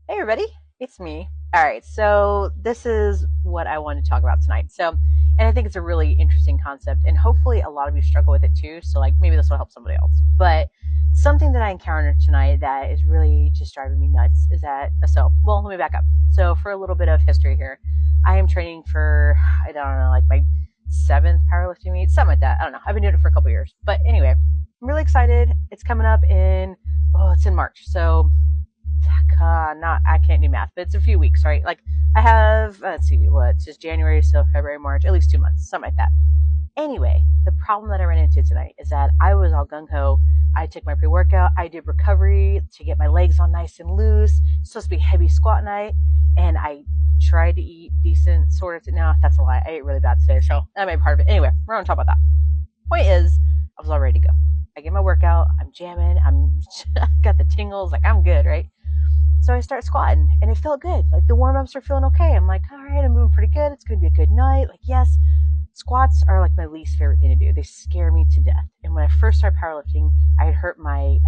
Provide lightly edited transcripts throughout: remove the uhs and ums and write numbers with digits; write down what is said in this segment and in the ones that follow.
Hey everybody, it's me. All right, so this is what I wanted to talk about tonight. And I think it's a really interesting concept, and hopefully a lot of you struggle with it too. So, like, maybe this will help somebody else. But something that I encountered tonight that is really just driving me nuts is that, well, let me back up. So, for a little bit of history here, I am training for, I don't know, like my seventh powerlifting meet, something like that. I don't know. I've been doing it for a couple years. But anyway, I'm really excited. It's coming up it's in March. So, not I can't do math, but it's a few weeks, right? Like I have let's see, it's just January, so February, March, at least 2 months, something like that. Anyway, the problem that I ran into tonight is that I was all gung ho. I took my pre workout, I did recovery to get my legs on nice and loose. It's supposed to be heavy squat night, and I tried to eat decent, sort of. No, that's a lie. I ate really bad today, so that made part of it. Anyway, we're gonna talk about that. Point is, I was all ready to go. I get my workout, I'm jamming, I'm got the tingles, like I'm good, right? So I start squatting and it felt good. Like the warm ups are feeling okay. I'm like, all right, I'm moving pretty good. It's going to be a good night. Like, yes, squats are like my least favorite thing to do. They scare me to death. And when I first started powerlifting, I had hurt my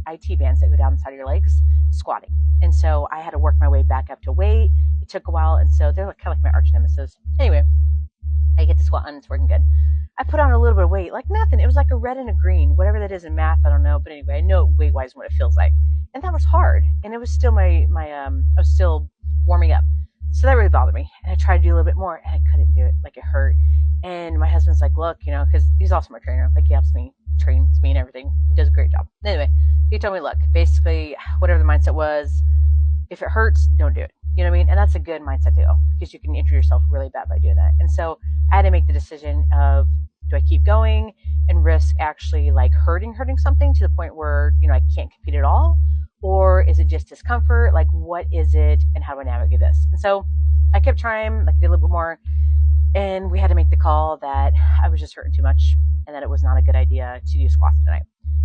IT bands that go down the side of your legs squatting. And so I had to work my way back up to weight. It took a while. And so they're like, kind of like my arch nemesis. Anyway, I get to squat and it's working good. I put on a little bit of weight, like nothing. It was like a red and a green, whatever that is in math. I don't know, but anyway, I know weight wise what it feels like, and that was hard. And it was still I was still warming up, so that really bothered me. And I tried to do a little bit more, and I couldn't do it. Like it hurt. And my husband's like, look, because he's also my trainer. Like he helps me, trains me, and everything. He does a great job. Anyway, he told me, look, basically, whatever the mindset was, if it hurts, don't do it. You know what I mean? And that's a good mindset too, because you can injure yourself really bad by doing that. And so I had to make the decision of, do I keep going and risk actually like hurting something to the point where, I can't compete at all? Or is it just discomfort? Like, what is it and how do I navigate this? And so I kept trying, like I did a little bit more, and we had to make the call that I was just hurting too much and that it was not a good idea to do squats tonight.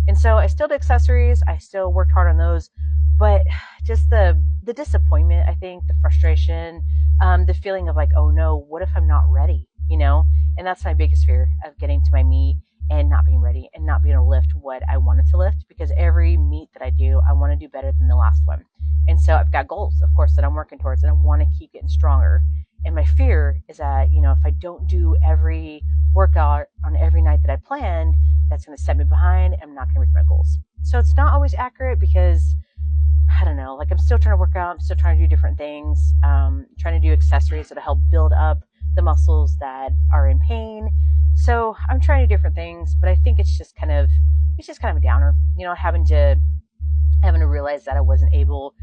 And so I still did accessories. I still worked hard on those, but just the disappointment, I think, the frustration, the feeling of like, oh no, what if I'm not ready? And that's my biggest fear of getting to my meet and not being ready and not being able to lift what I wanted to lift, because every meet that I do, I want to do better than the last one. And so I've got goals, of course, that I'm working towards, and I want to keep getting stronger. And my fear is that, if I don't do every workout on every night that I planned, that's going to set me behind and I'm not going to reach my goals. So it's not always accurate because I don't know, like I'm still trying to work out, I'm still trying to do different things, trying to do accessories that help build up the muscles that are in pain. So I'm trying to do different things, but I think it's just kind of a downer, having to realize that I wasn't able